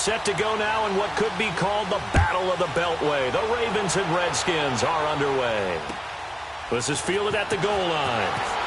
set to go now in what could be called the Battle of the Beltway. The Ravens and Redskins are underway. This is fielded at the goal line.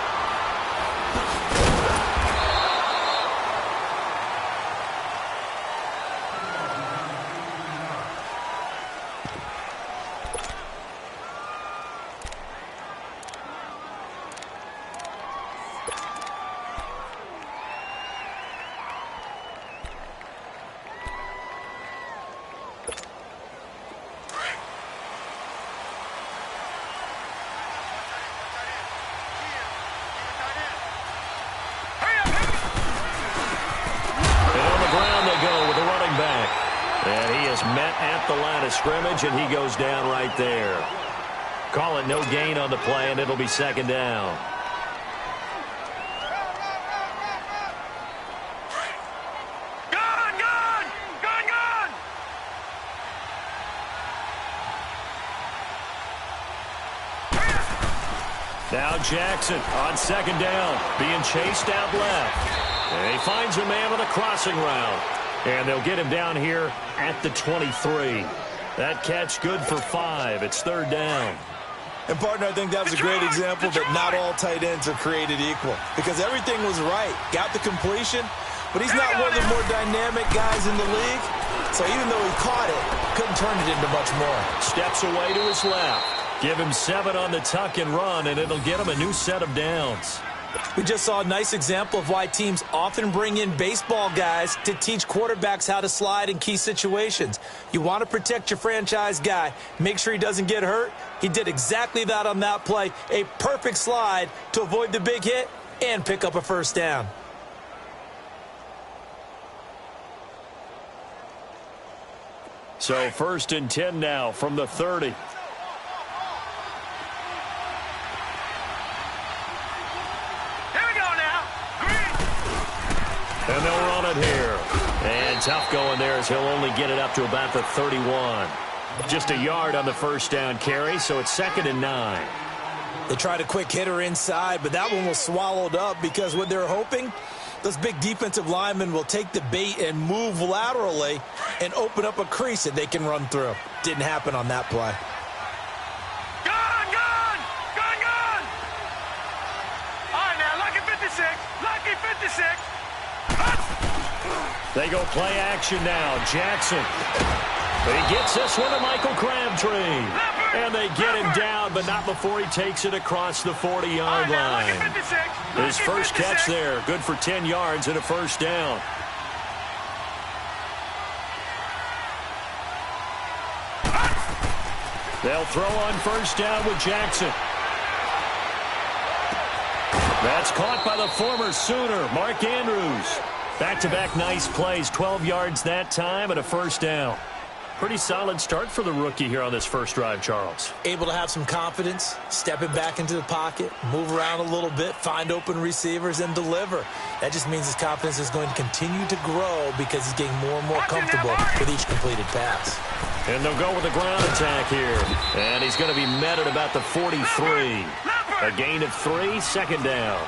And he is met at the line of scrimmage, and he goes down right there. Call it no gain on the play, and it'll be second down. Now Jackson on second down, being chased out left. And he finds a man on the crossing route. And they'll get him down here at the 23. That catch good for 5. It's third down. And, partner, I think that was a great example that not all tight ends are created equal. Because everything was right. Got the completion, but he's not one of the more dynamic guys in the league. So even though he caught it, couldn't turn it into much more. Steps away to his left. Give him 7 on the tuck and run, and it'll get him a new set of downs. We just saw a nice example of why teams often bring in baseball guys to teach quarterbacks how to slide in key situations. You want to protect your franchise guy. Make sure he doesn't get hurt. He did exactly that on that play. A perfect slide to avoid the big hit and pick up a first down. So 1st and 10 now from the 30. And they'll run it here. And tough going there as he'll only get it up to about the 31. Just a yard on the first down carry, so it's 2nd and 9. They tried a quick hitter inside, but that one was swallowed up because what they're hoping, those big defensive linemen will take the bait and move laterally and open up a crease that they can run through. Didn't happen on that play. All right, now, lucky 56. Lucky 56. They go play action now. Jackson. But he gets this one to Michael Crabtree. And they get him down, but not before he takes it across the 40-yard line. His first catch there, good for 10 yards and a first down. They'll throw on first down with Jackson. That's caught by the former Sooner, Mark Andrews. Back-to-back nice plays, 12 yards that time and a first down. Pretty solid start for the rookie here on this first drive, Charles. Able to have some confidence, stepping back into the pocket, move around a little bit, find open receivers, and deliver. That just means his confidence is going to continue to grow because he's getting more and more comfortable with each completed pass. And they'll go with a ground attack here. And he's going to be met at about the 43. A gain of 3, second down.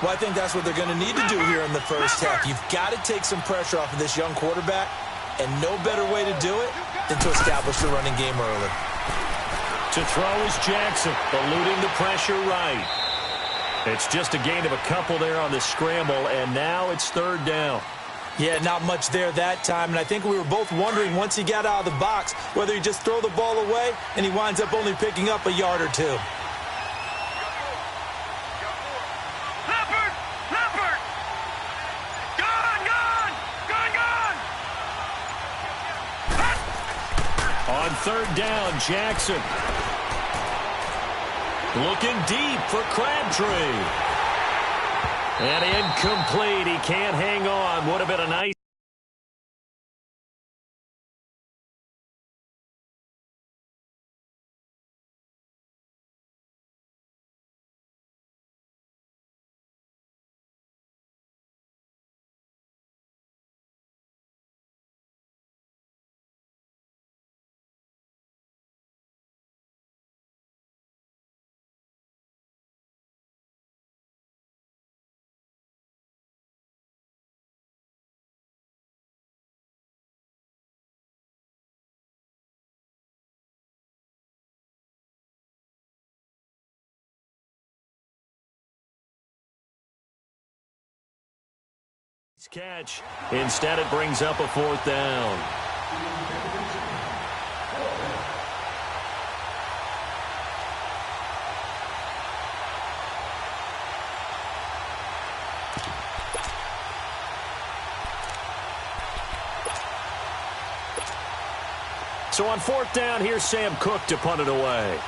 Well, I think that's what they're going to need to do here in the first half. You've got to take some pressure off of this young quarterback, and no better way to do it than to establish the running game early. To throw is Jackson, eluding the pressure right. It's just a gain of a couple there on the scramble, and now it's third down. Yeah, not much there that time, and I think we were both wondering once he got out of the box whether he just throw the ball away and he winds up only picking up a yard or 2. On third down, Jackson. Looking deep for Crabtree. And incomplete. He can't hang on. Would have been a nice Catch. Instead, it brings up a 4th down. So on 4th down, here's Sam Cook to punt it away.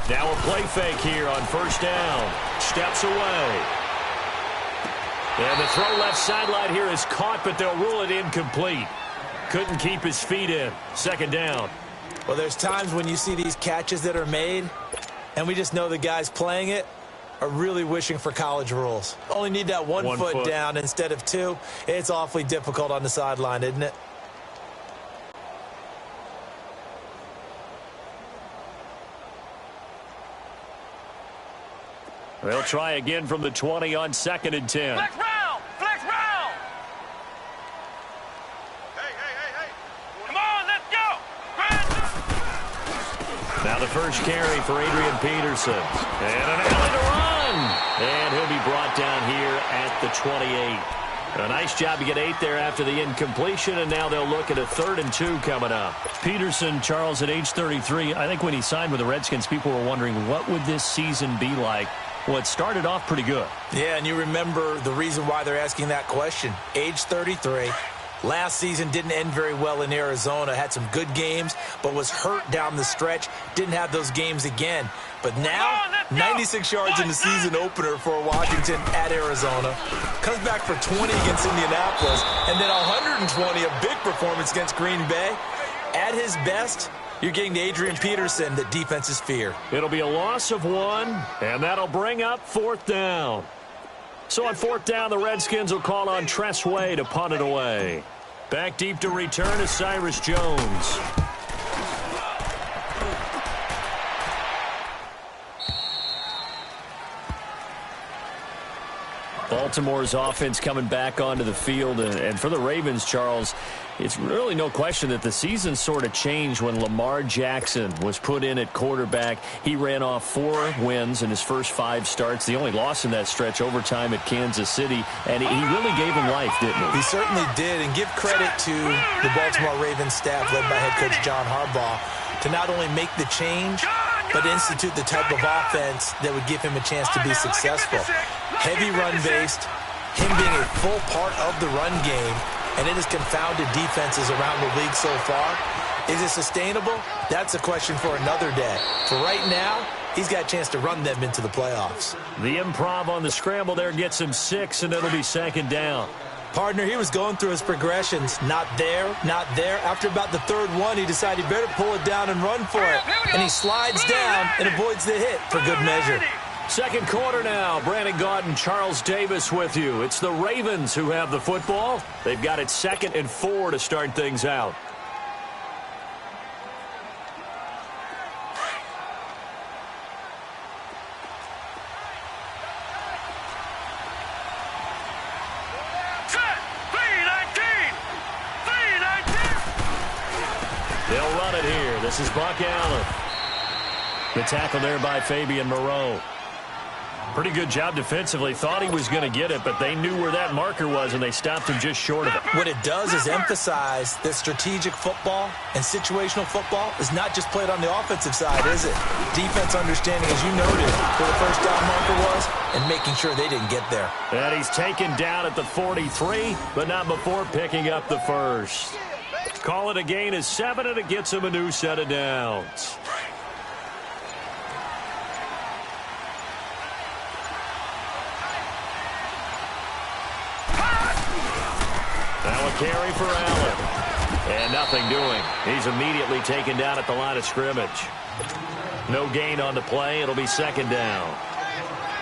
Now a play fake here on 1st down. Steps away. And the throw left sideline here is caught, but they'll rule it incomplete. Couldn't keep his feet in. 2nd down. Well, there's times when you see these catches that are made, and we just know the guys playing it are really wishing for college rules. Only need that one foot down instead of 2. It's awfully difficult on the sideline, isn't it? They'll try again from the 20 on 2nd and 10. Flex round! Flex round! Hey. Come on, let's go! Now the first carry for Adrian Peterson. And an alley to run. And he'll be brought down here at the 28. A nice job to get 8 there after the incompletion, and now they'll look at a 3rd and 2 coming up. Peterson, Charles, at age 33, I think when he signed with the Redskins, people were wondering what would this season be like. Well, it started off pretty good. Yeah, and you remember the reason why they're asking that question. Age 33. Last season didn't end very well in Arizona. Had some good games, but was hurt down the stretch. Didn't have those games again. But now, 96 yards in the season opener for Washington at Arizona. Comes back for 20 against Indianapolis. And then 120, a big performance against Green Bay. At his best, you're getting to Adrian Peterson, the defense's fear. It'll be a loss of 1, and that'll bring up 4th down. So on 4th down, the Redskins will call on Tress Way to punt it away. Back deep to return is Cyrus Jones. Baltimore's offense coming back onto the field, and for the Ravens, Charles, it's really no question that the season sort of changed when Lamar Jackson was put in at quarterback. He ran off 4 wins in his first 5 starts. The only loss in that stretch, overtime at Kansas City, and he really gave him life, didn't he? He certainly did, and give credit to the Baltimore Ravens staff led by head coach John Harbaugh to not only make the change, but institute the type of offense that would give him a chance to be successful. Heavy run-based, him being a full part of the run game, and it has confounded defenses around the league so far. Is it sustainable? That's a question for another day. For right now, he's got a chance to run them into the playoffs. The improv on the scramble there gets him 6, and it'll be 2nd down. Partner, he was going through his progressions. Not there, not there. After about the 3rd one, he decided he better pull it down and run for it. And he slides down and avoids the hit for good measure. 2nd quarter now. Brandon Gaudin, Charles Davis with you. It's the Ravens who have the football. They've got it 2nd and 4 to start things out. They'll run it here. This is Buck Allen. The tackle there by Fabian Moreau. Pretty good job defensively. Thought he was going to get it, but they knew where that marker was, and they stopped him just short of it. What it does is emphasize that strategic football and situational football is not just played on the offensive side, is it? Defense understanding, as you noted, where the first down marker was, and making sure they didn't get there. And he's taken down at the 43, but not before picking up the first. Call it a gain of 7, and it gets him a new set of downs. Now a carry for Allen. And nothing doing. He's immediately taken down at the line of scrimmage. No gain on the play. It'll be 2nd down.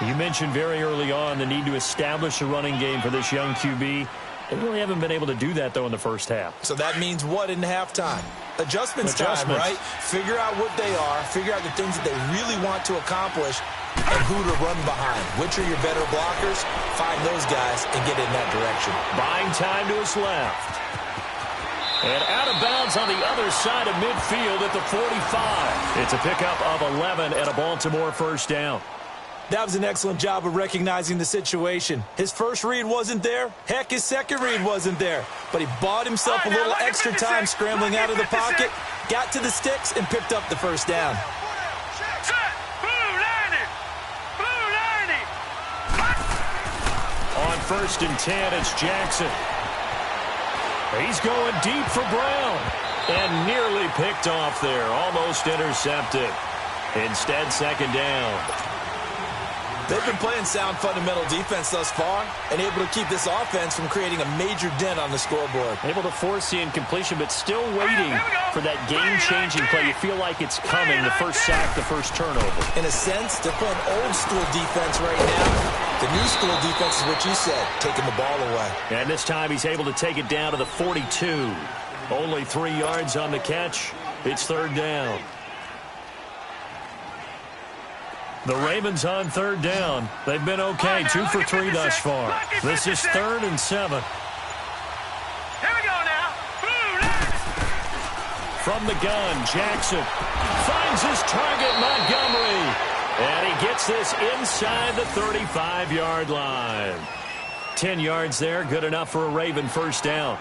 You mentioned very early on the need to establish a running game for this young QB. They really haven't been able to do that, though, in the first half. So that means what in halftime? Adjustments time, right? Figure out what they are, figure out the things that they really want to accomplish, and who to run behind. Which are your better blockers? Find those guys and get in that direction. Buying time to his left. And out of bounds on the other side of midfield at the 45. It's a pickup of 11 and a Baltimore first down. That was an excellent job of recognizing the situation. His first read wasn't there. Heck, his second read wasn't there. But he bought himself a little extra time scrambling out of the pocket, got to the sticks, and picked up the first down. On 1st and 10, it's Jackson. He's going deep for Brown. And nearly picked off there. Almost intercepted. Instead, second down. They've been playing sound fundamental defense thus far and able to keep this offense from creating a major dent on the scoreboard. Able to force the incompletion, but still waiting for that game-changing play. You feel like it's coming, the first sack, the first turnover. In a sense, they're playing old-school defense right now. The new school defense is what you said, taking the ball away. And this time he's able to take it down to the 42. Only 3 yards on the catch. It's third down. The Ravens on third down. They've been okay, 2 for 3 thus far. This is 3rd and 7. Here we go now. From the gun, Jackson finds his target, Montgomery. And he gets this inside the 35-yard line. 10 yards there, good enough for a Raven first down.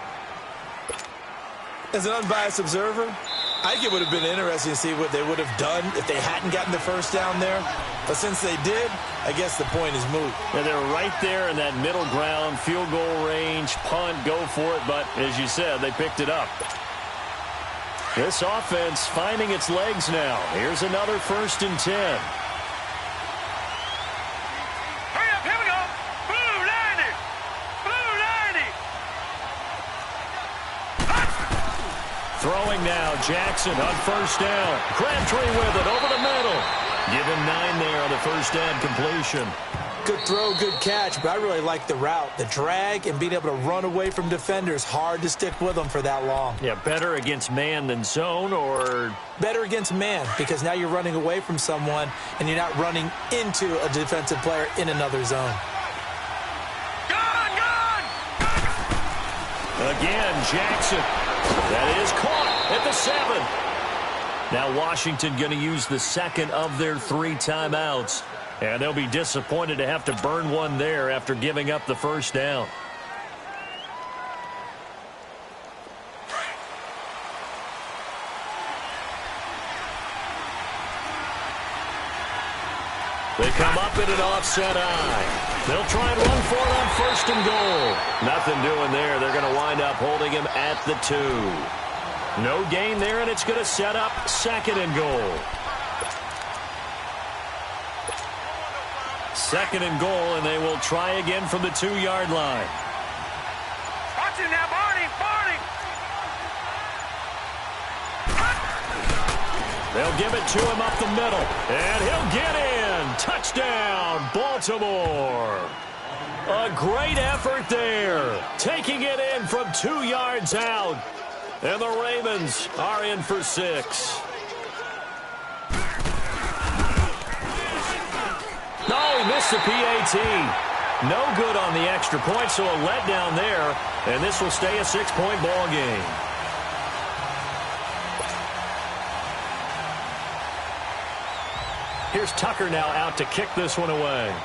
As an unbiased observer, I think it would have been interesting to see what they would have done if they hadn't gotten the first down there. But since they did, I guess the point is moot. And they're right there in that middle ground, field goal range, punt, go for it. But as you said, they picked it up. This offense finding its legs now. Here's another 1st and 10. Hurry up, here we go. Blue 90. Blue 90. Throwing now, Jackson on first down. Crabtree with it over the middle. Give him 9 there on the first down completion. Good throw, good catch, but I really like the route. The drag and being able to run away from defenders. Hard to stick with them for that long. Yeah, better against man than zone, or? Better against man, because now you're running away from someone and you're not running into a defensive player in another zone. Gone! Again, Jackson. That is caught at the 7. Now Washington going to use the second of their 3 timeouts. And they'll be disappointed to have to burn one there after giving up the first down. They come up in an offset eye. They'll try and run for it on 1st and goal. Nothing doing there. They're going to wind up holding him at the 2. No gain there, and it's going to set up 2nd and goal. 2nd and goal, and they will try again from the 2-yard line. Watch it now, Barney. They'll give it to him up the middle, and he'll get in. Touchdown, Baltimore. A great effort there, taking it in from 2 yards out. And the Ravens are in for 6. No, he missed the PAT. No good on the extra point, so a letdown there. And this will stay a 6-point ball game. Here's Tucker now out to kick this one away.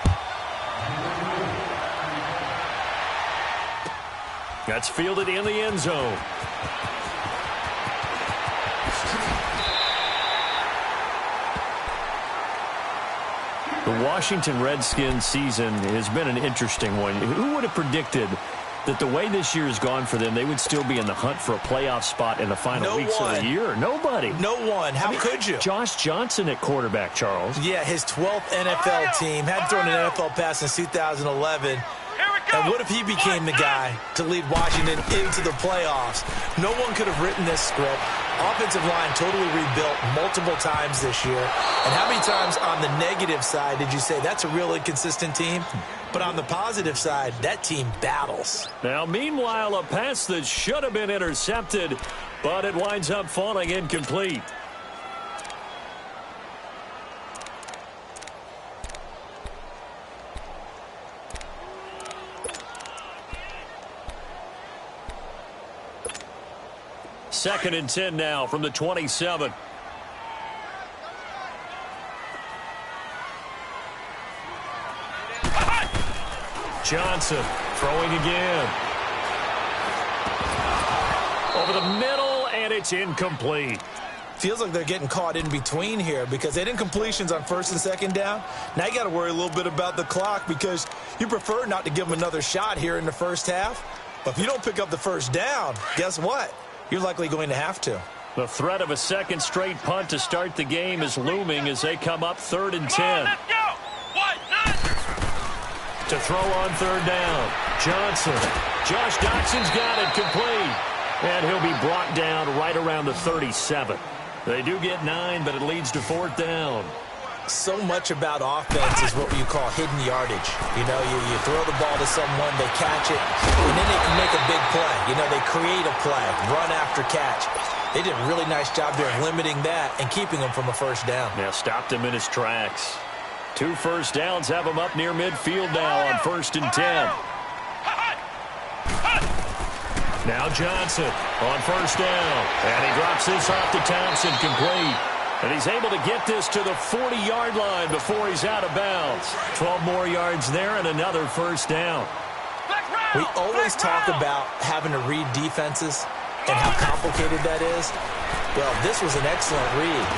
That's fielded in the end zone. The Washington Redskins season has been an interesting one. Who would have predicted that the way this year has gone for them, they would still be in the hunt for a playoff spot in the final weeks of the year? Nobody. No one. How could you? Josh Johnson at quarterback, Charles. Yeah, his 12th NFL team. Hadn't thrown an NFL pass since 2011. And what if he became the guy to lead Washington into the playoffs? No one could have written this script. Offensive line totally rebuilt multiple times this year. And how many times on the negative side did you say that's a real inconsistent team? But on the positive side, that team battles. Now, meanwhile, a pass that should have been intercepted, but it winds up falling incomplete. Second and 10 now from the 27. Johnson throwing again. Over the middle, and it's incomplete. Feels like they're getting caught in between here because they didn't completions on first and second down. Now you got to worry a little bit about the clock because you prefer not to give them another shot here in the first half. But if you don't pick up the first down, guess what? You're likely going to have to. The threat of a second straight punt to start the game is looming as they come up 3rd and 10. Let's go. What? None. To throw on 3rd down. Johnson. Josh Doxson's got it complete. And he'll be brought down right around the 37. They do get 9, but it leads to 4th down. So much about offense is what you call hidden yardage. You know, you throw the ball to someone, they catch it, and then they can make a big play. You know, they create a play, run after catch. They did a really nice job there of limiting that and keeping him from a first down. Now stopped him in his tracks. 2 first downs have him up near midfield now on 1st and 10. Now Johnson on 1st down. And he drops this off to Thompson complete. And he's able to get this to the 40-yard line before he's out of bounds. 12 more yards there and another first down. We always talk about having to read defenses and how complicated that is. Well, this was an excellent read.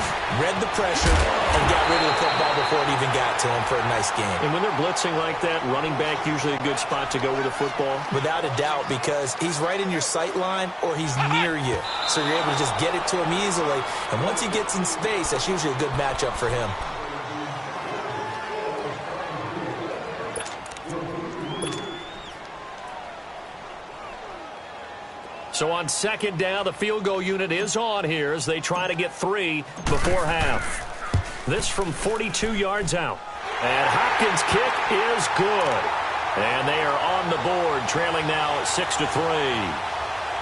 Read the pressure and got rid of the football before it even got to him for a nice game. And when they're blitzing like that, running back usually a good spot to go with the football? Without a doubt, because he's right in your sight line or he's near you. So you're able to just get it to him easily. And once he gets in space, that's usually a good matchup for him. So on 2nd down, the field goal unit is on here as they try to get 3 before half. This from 42 yards out. And Hopkins' kick is good. And they are on the board, trailing now 6-3.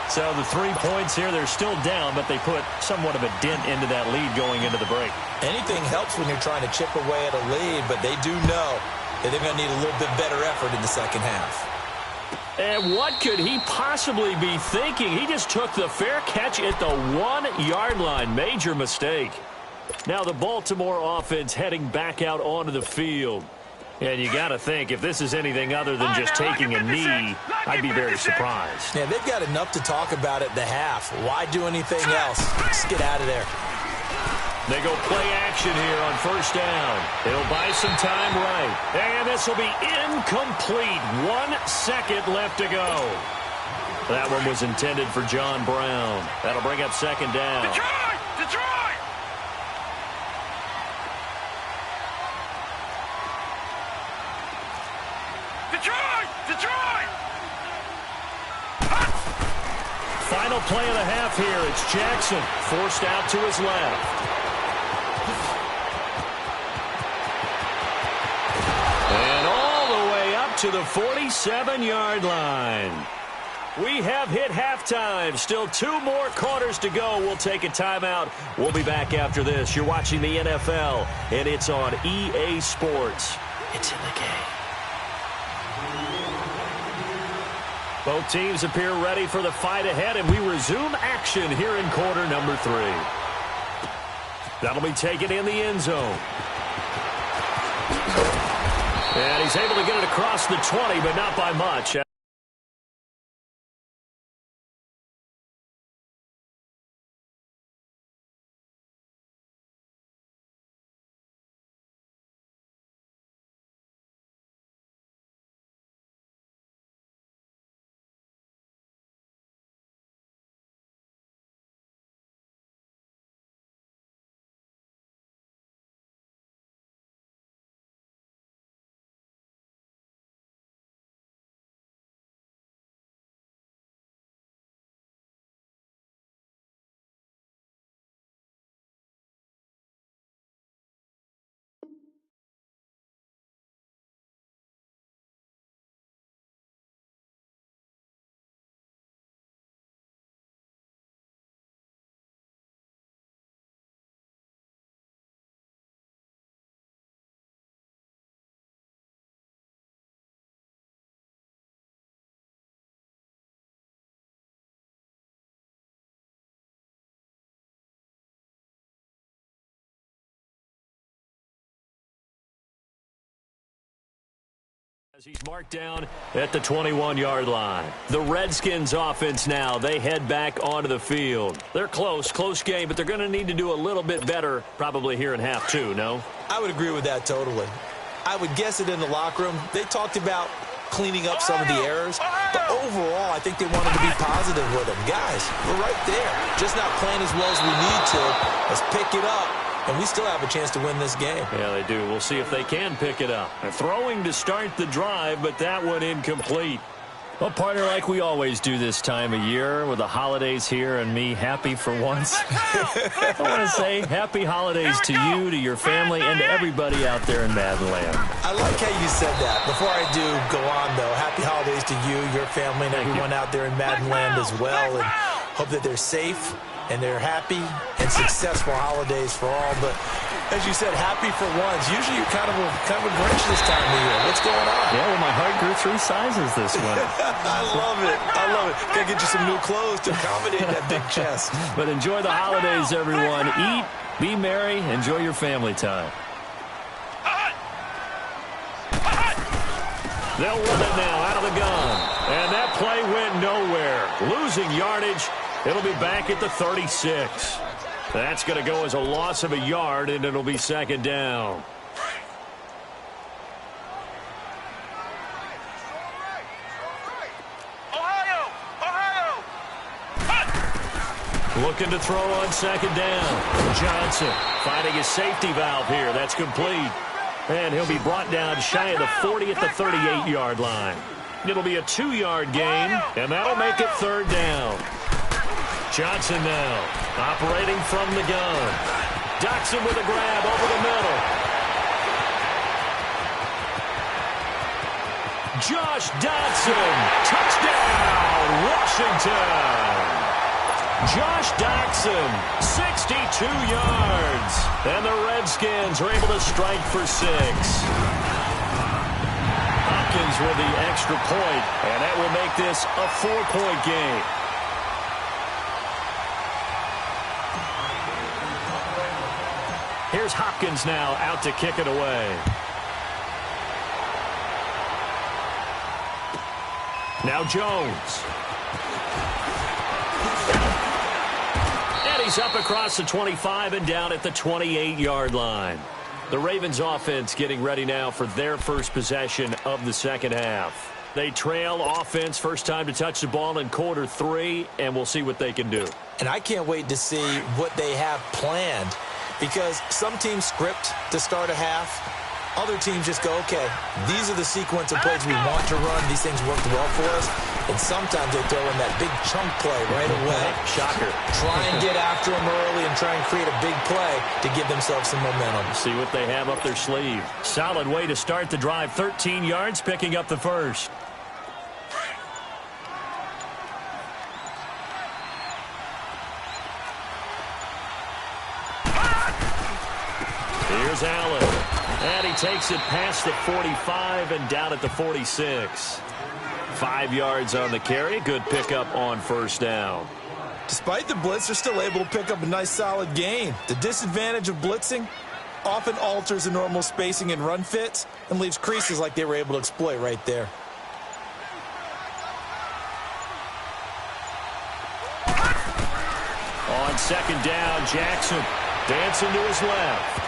So the 3 points here, they're still down, but they put somewhat of a dent into that lead going into the break. Anything helps when you're trying to chip away at a lead, but they do know that they're going to need a little bit better effort in the second half. And what could he possibly be thinking? He just took the fair catch at the 1-yard line. Major mistake. Now the Baltimore offense heading back out onto the field. And you got to think, if this is anything other than just taking a knee, I'd be very surprised. Yeah, they've got enough to talk about at the half. Why do anything else? Just get out of there. They go play action here on 1st down. It'll buy some time right. And this will be incomplete. 1 second left to go. That one was intended for John Brown. That'll bring up 2nd down. Detroit! Detroit! Detroit! Detroit! Final play of the half here. It's Jackson forced out to his left. To the 47-yard line. We have hit halftime. Still 2 more quarters to go. We'll take a timeout. We'll be back after this. You're watching the NFL, and it's on EA Sports. It's in the game. Both teams appear ready for the fight ahead, and we resume action here in quarter number 3. That'll be taken in the end zone. And he's able to get it across the 20, but not by much. He's marked down at the 21-yard line. The Redskins offense now, they head back onto the field. They're close game, but they're going to need to do a little bit better probably here in half two, no? I would agree with that totally. I would guess it in the locker room. They talked about cleaning up some of the errors, but overall, I think they wanted to be positive with them. Guys, we're right there. Just not playing as well as we need to. Let's pick it up. And we still have a chance to win this game. Yeah, they do. We'll see if they can pick it up. They're throwing to start the drive, but that one incomplete. Well, partner, like we always do this time of year with the holidays here and me happy for once. I want to say happy holidays to you, to your family, and to everybody out there in Maddenland. I like how you said that. Before I do go on, though, happy holidays to you, your family, and everyone out there in Maddenland as well. And hope that they're safe and they're happy and successful holidays for all. But as you said, happy for once. Usually you're kind of a Grinch this time of year. What's going on? Yeah, well, my heart grew 3 sizes this winter. I love it. I love it. Got to get you some new clothes to accommodate that big chest. But enjoy the holidays, everyone. Eat, be merry, enjoy your family time. They'll run it now out of the gun. And that play went nowhere. Losing yardage. It'll be back at the 36. That's going to go as a loss of a yard, and it'll be second down. Ohio! Looking to throw on second down. Johnson finding his safety valve here. That's complete. And he'll be brought down shy of the 40 at the 38-yard line. It'll be a 2-yard gain, and that'll make it third down. Johnson now operating from the gun. Dotson with a grab over the middle. Josh Dotson, touchdown, Washington. Josh Dotson, 62 yards. And the Redskins are able to strike for 6. Hopkins with the extra point, and that will make this a 4-point game. Here's Hopkins now out to kick it away. Now Jones. And he's up across the 25 and down at the 28-yard line. The Ravens offense getting ready now for their first possession of the second half. They trail offense, first time to touch the ball in quarter 3, and we'll see what they can do. And I can't wait to see what they have planned. Because some teams script to start a half. Other teams just go, okay, these are the sequence of plays we want to run. These things worked well for us. And sometimes they throw in that big chunk play right away. Shocker. Try and get after them early and try and create a big play to give themselves some momentum. See what they have up their sleeve. Solid way to start the drive. 13 yards, picking up the first. Here's Allen. And he takes it past the 45 and down at the 46. 5 yards on the carry. Good pickup on first down. Despite the blitz, they're still able to pick up a nice solid gain. The disadvantage of blitzing often alters the normal spacing and run fits and leaves creases like they were able to exploit right there. On second down, Jackson dancing to his left.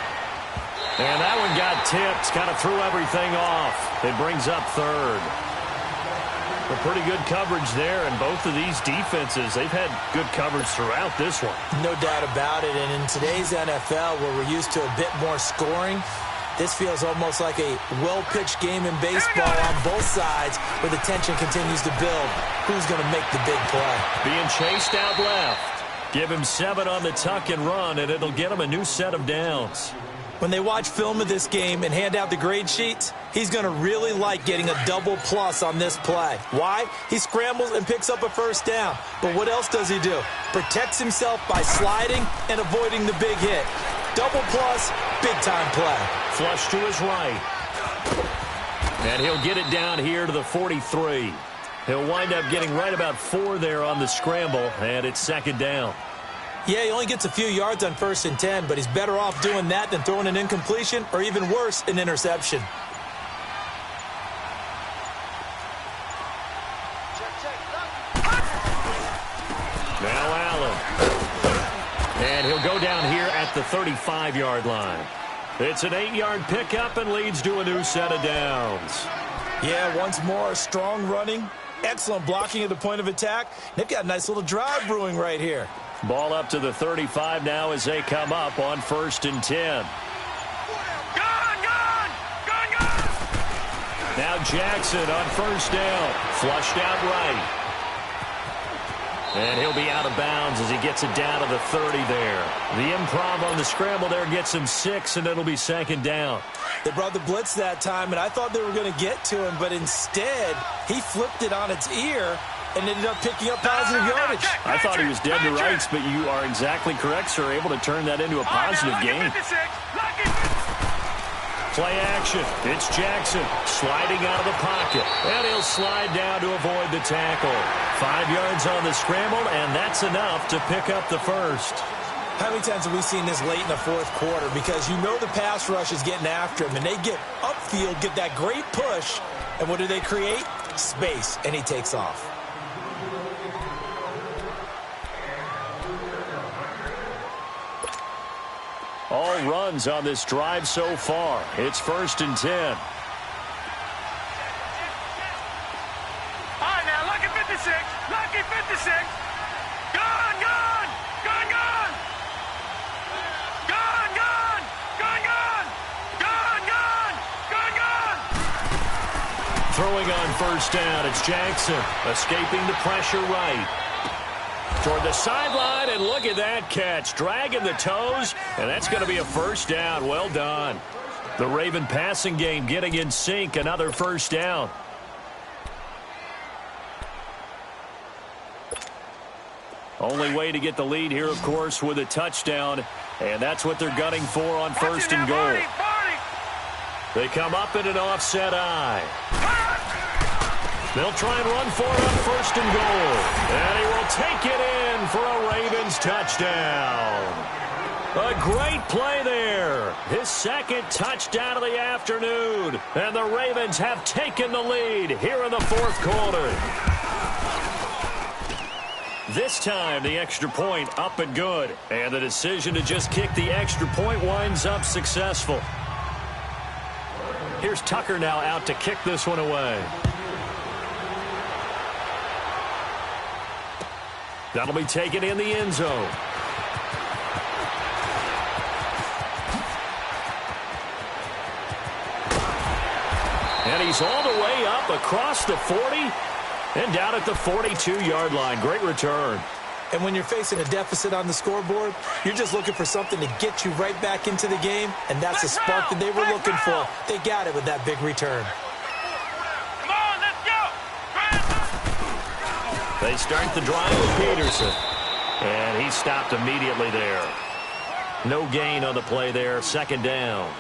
And that one got tipped, kind of threw everything off. It brings up third. A pretty good coverage there, and both of these defenses, they've had good coverage throughout this one. No doubt about it, and in today's NFL, where we're used to a bit more scoring, this feels almost like a well-pitched game in baseball on both sides, where the tension continues to build. Who's going to make the big play? Being chased out left. Give him 7 on the tuck and run, and it'll get him a new set of downs. When they watch film of this game and hand out the grade sheets, he's going to really like getting a double plus on this play. Why? He scrambles and picks up a first down. But what else does he do? Protects himself by sliding and avoiding the big hit. Double plus, big-time play. Flush to his right. And he'll get it down here to the 43. He'll wind up getting right about 4 there on the scramble, and it's second down. Yeah, he only gets a few yards on 1st and 10, but he's better off doing that than throwing an incompletion or even worse, an interception. Now Allen. And he'll go down here at the 35-yard line. It's an 8-yard pickup and leads to a new set of downs. Yeah, once more, strong running, excellent blocking at the point of attack. They've got a nice little drive brewing right here. Ball up to the 35 now as they come up on 1st and 10. Now Jackson on 1st down. Flushed out right. And he'll be out of bounds as he gets it down to the 30 there. The improv on the scramble there gets him 6, and it'll be 2nd down. They brought the blitz that time, and I thought they were going to get to him, but instead he flipped it on its ear and ended up picking up positive yardage. I thought he was dead to rights, but you are exactly correct, sir. Able to turn that into a positive gain. Play action. It's Jackson sliding out of the pocket. And he'll slide down to avoid the tackle. 5 yards on the scramble, and that's enough to pick up the first. How many times have we seen this late in the 4th quarter? Because you know the pass rush is getting after him, and they get upfield, get that great push, and what do they create? Space, and he takes off. All runs on this drive so far. It's 1st and 10. All right, now, lucky 56. Lucky 56. Gun, gun. Gun, gun. Gun, gun. Gun, gun. Gun, gun. Gun, gun. Throwing on 1st down, it's Jackson. Escaping the pressure right. Toward the sideline, and look at that catch. Dragging the toes, and that's going to be a 1st down. Well done. The Raven passing game getting in sync. Another 1st down. Only way to get the lead here, of course, with a touchdown, and that's what they're gunning for on 1st and goal. They come up in an offset eye. They'll try and run for it on 1st and goal. And he will take it in for a Ravens touchdown. A great play there. His 2nd touchdown of the afternoon. And the Ravens have taken the lead here in the 4th quarter. This time, the extra point up and good. And the decision to just kick the extra point winds up successful. Here's Tucker now out to kick this one away. That'll be taken in the end zone. And he's all the way up across the 40 and down at the 42-yard line. Great return. And when you're facing a deficit on the scoreboard, you're just looking for something to get you right back into the game, and that's the spark that they were looking for. They got it with that big return. They start the drive with Peterson. And he stopped immediately there. No gain on the play there. 2nd down.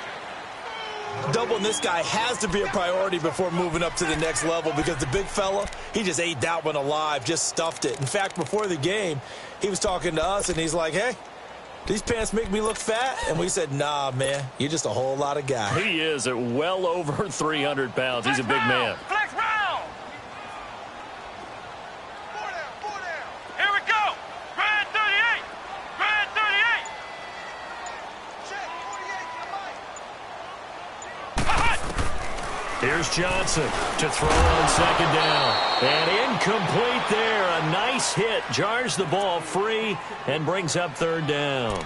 Doubling this guy has to be a priority before moving up to the next level because the big fella, he just ate that one alive, just stuffed it. In fact, before the game, he was talking to us, and he's like, hey, these pants make me look fat? And we said, nah, man, you're just a whole lot of guy. He is at well over 300 pounds. He's a big man. Flex round. Here we go. Grand 38. Grand 38. Here's Johnson to throw on 2nd down. And incomplete there. A nice hit. Jars the ball free and brings up 3rd down.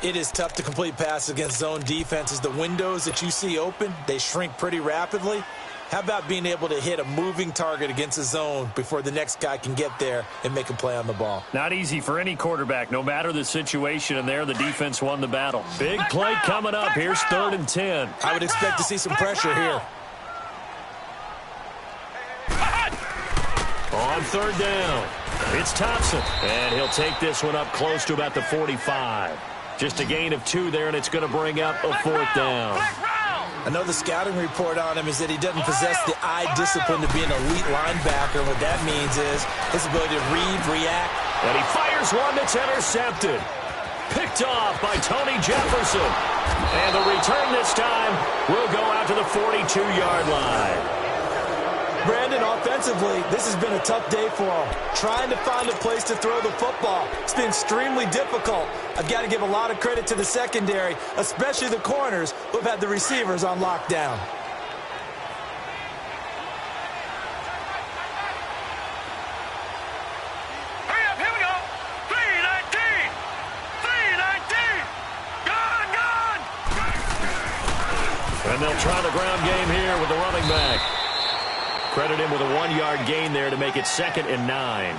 It is tough to complete passes against zone defenses. The windows that you see open, they shrink pretty rapidly. How about being able to hit a moving target against a zone before the next guy can get there and make a play on the ball? Not easy for any quarterback, no matter the situation, and there the defense won the battle. Big play coming up. Here's 3rd and 10. I would expect to see some pressure here. On 3rd down, it's Thompson, and he'll take this one up close to about the 45. Just a gain of 2 there, and it's going to bring up a 4th down. I know the scouting report on him is that he doesn't possess the eye discipline to be an elite linebacker. What that means is his ability to read, react. And he fires one that's intercepted. Picked off by Tony Jefferson. And the return this time will go out to the 42-yard line. Brandon, offensively, this has been a tough day for him. Trying to find a place to throw the football. It's been extremely difficult. I've got to give a lot of credit to the secondary, especially the corners who have had the receivers on lockdown. Hurry up, here we go. 319. 319. Gone. And they'll try the ground game here with the running back. Credit him with a 1-yard gain there to make it 2nd and 9.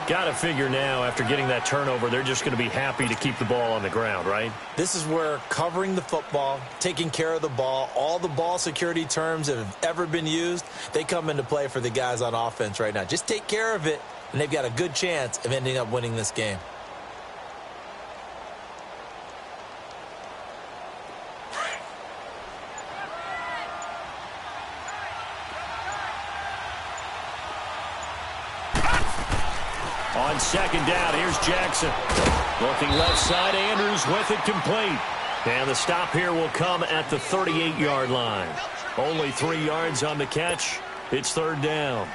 Got to figure now, after getting that turnover, they're just going to be happy to keep the ball on the ground, right? This is where covering the football, taking care of the ball, all the ball security terms that have ever been used, they come into play for the guys on offense right now. Just take care of it, and they've got a good chance of ending up winning this game. On 2nd down, here's Jackson. Looking left side, Andrews with it complete. And the stop here will come at the 38-yard line. Only 3 yards on the catch. It's 3rd down.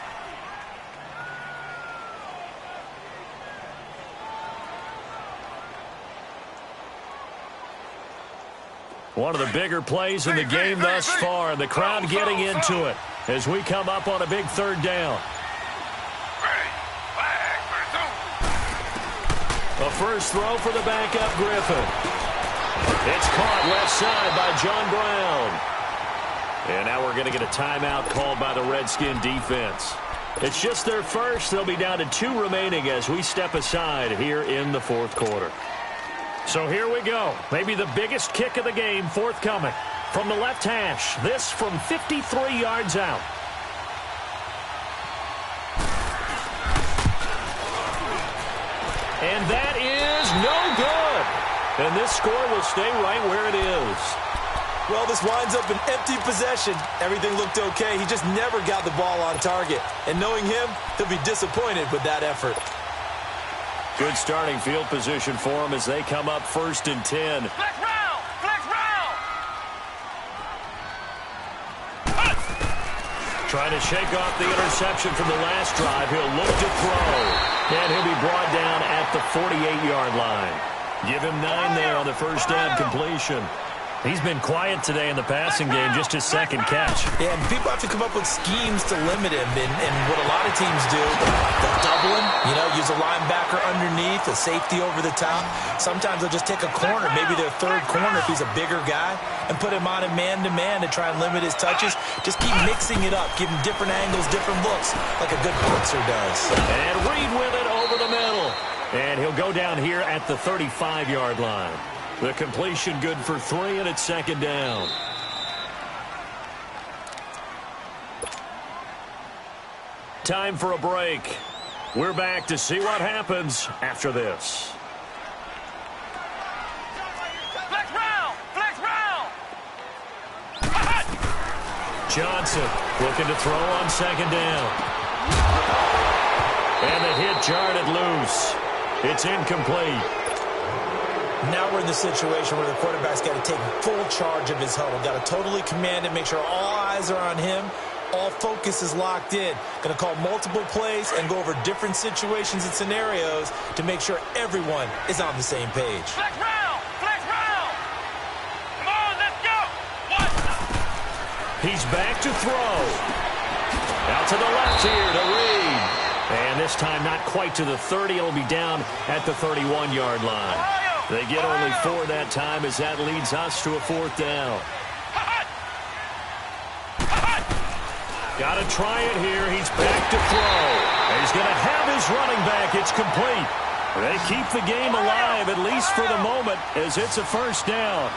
One of the bigger plays in the game thus far, and the crowd getting into it as we come up on a big 3rd down. A first throw for the backup, Griffin. It's caught left side by John Brown. And now we're going to get a timeout called by the Redskin defense. It's just their first. They'll be down to 2 remaining as we step aside here in the 4th quarter. So here we go. Maybe the biggest kick of the game forthcoming from the left hash. This from 53 yards out. And that is no good. And this score will stay right where it is. Well, this winds up an empty possession. Everything looked okay. He just never got the ball on target. And knowing him, he'll be disappointed with that effort. Good starting field position for him as they come up 1st and 10. Flex round. Flex round. Trying to shake off the interception from the last drive. He'll look to throw. And he'll be brought down at the 48-yard line. Give him 9 there on the first down completion. He's been quiet today in the passing game, just his 2nd catch. Yeah, and people have to come up with schemes to limit him. And what a lot of teams do, they'll double him, use a linebacker underneath, a safety over the top. Sometimes they'll just take a corner, maybe their 3rd corner if he's a bigger guy, and put him on a man-to-man to try and limit his touches. Just keep mixing it up, give him different angles, different looks, like a good boxer does. And Reed with it over the middle. And he'll go down here at the 35-yard line. The completion good for 3, and it's 2nd down. Time for a break. We're back to see what happens after this. Flex round. Flex round. Johnson looking to throw on 2nd down. And the hit jarred it loose. It's incomplete. Now we're in the situation where the quarterback's got to take full charge of his huddle. Got to totally command it, make sure all eyes are on him. All focus is locked in. Going to call multiple plays and go over different situations and scenarios to make sure everyone is on the same page. Flex round. Flex round. Come on, let's go. He's back to throw. Out to the left here to Reed. And this time not quite to the 30. It'll be down at the 31-yard line. They get only 4 that time as that leads us to a 4th down. Got to try it here. He's back to throw. And he's going to have his running back. It's complete. They keep the game alive, at least for the moment, as it's a 1st down.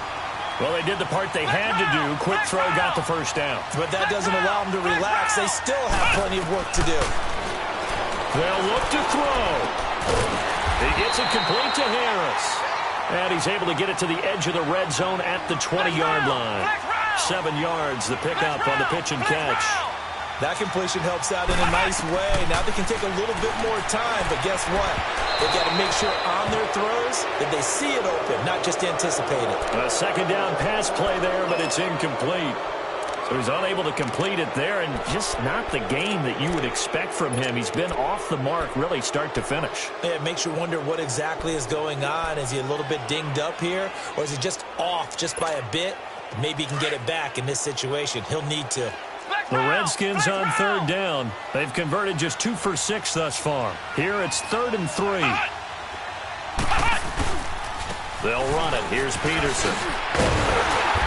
Well, they did the part they had to do. Quick throw got the 1st down. But that doesn't allow them to relax. They still have plenty of work to do. They'll look to throw. He gets it complete to Harris. And he's able to get it to the edge of the red zone at the 20-yard line. 7 yards, the pickup on the pitch and catch. That completion helps out in a nice way. Now they can take a little bit more time, but guess what? They've got to make sure on their throws that they see it open, not just anticipate it. A 2nd down pass play there, but it's incomplete. So he's unable to complete it there, and just not the game that you would expect from him. He's been off the mark really start to finish. Yeah, it makes you wonder what exactly is going on. Is he a little bit dinged up here, or is he just off just by a bit? Maybe he can get it back in this situation. He'll need to. The Redskins on third down. They've converted just 2 for 6 thus far. Here it's 3rd and 3. They'll run it. Here's Peterson.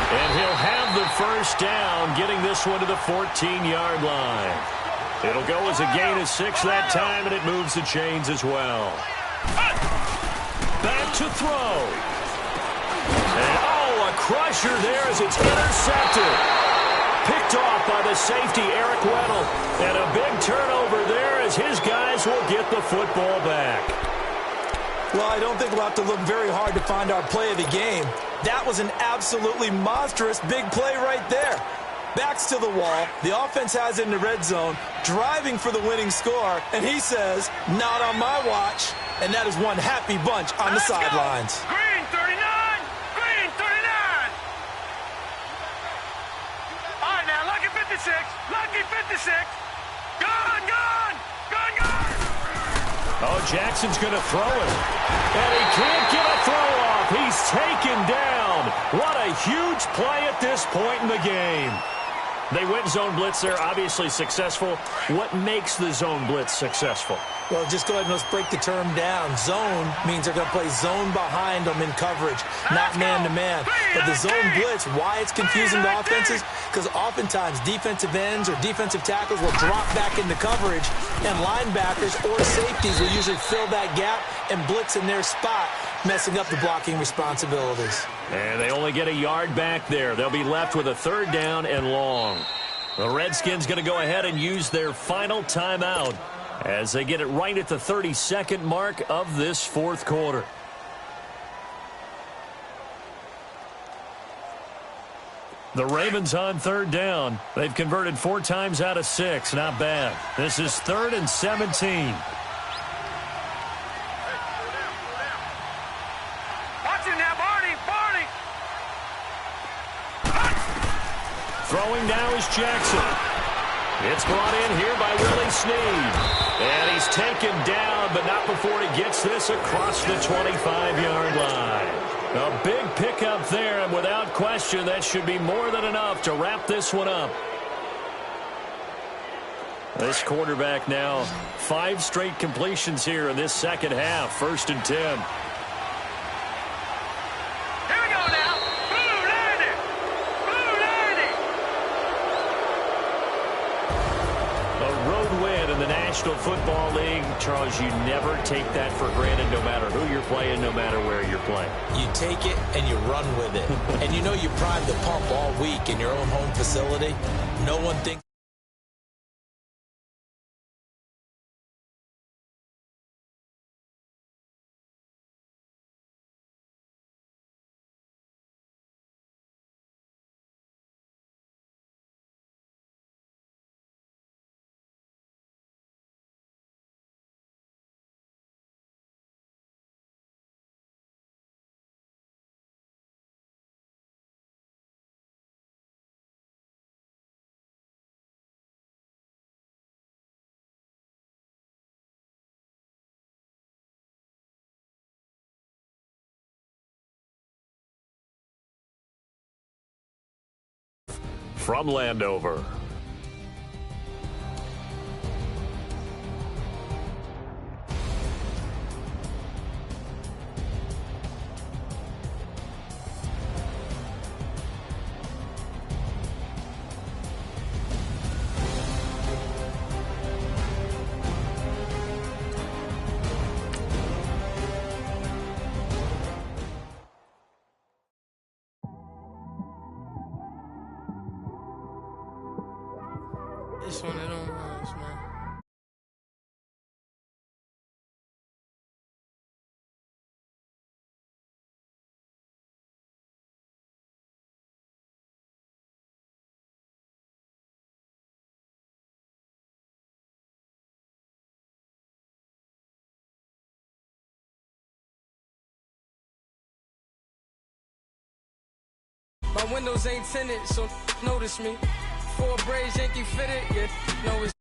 And he'll have the first down, getting this one to the 14-yard line. It'll go as a gain of 6 that time, and it moves the chains as well. Back to throw. And, a crusher there as it's intercepted. Picked off by the safety, Eric Weddle. And a big turnover there as his guys will get the football back. Well, I don't think we'll have to look very hard to find our play of the game. That was an absolutely monstrous big play right there. Backs to the wall. The offense has it in the red zone, driving for the winning score. And he says, not on my watch. And that is one happy bunch on the sidelines. Green 39! Green 39! All right, now, lucky 56. Lucky 56. Gone, gone! Gone, gone! Oh, Jackson's going to throw it. And he can't get a throw off. He's taken down. What a huge play at this point in the game. They went zone blitz there, obviously successful. What makes the zone blitz successful? Well, just go ahead and let's break the term down. Zone means they're going to play zone behind them in coverage, not man-to-man. But the zone blitz, why it's confusing to offenses? Because oftentimes defensive ends or defensive tackles will drop back into coverage, and linebackers or safeties will usually fill that gap and blitz in their spot, messing up the blocking responsibilities. And they only get a yard back there. They'll be left with a 3rd down and long. The Redskins going to go ahead and use their final timeout as they get it right at the 32nd mark of this 4th quarter. The Ravens on 3rd down. They've converted 4 times out of 6. Not bad. This is 3rd and 17. Watch it now, Barney! Barney! Throwing now is Jackson. It's brought in here by Willie Snead. And he's taken down, but not before he gets this across the 25-yard line. A big pickup there, and without question, that should be more than enough to wrap this one up. This quarterback now, 5 straight completions here in this second half. 1st and 10. Here we go now! Blue landing! Blue landing! A road win in the National Football League. Charles, you never take that for granted no matter who you're playing, no matter where you're playing. You take it and you run with it. And you know you primed the pump all week in your own home facility. No one thinks. From Landover. It's one of them ones, man. My windows ain't tinted, so notice me. PS4 braids, Yankee fitted. Yeah, know it's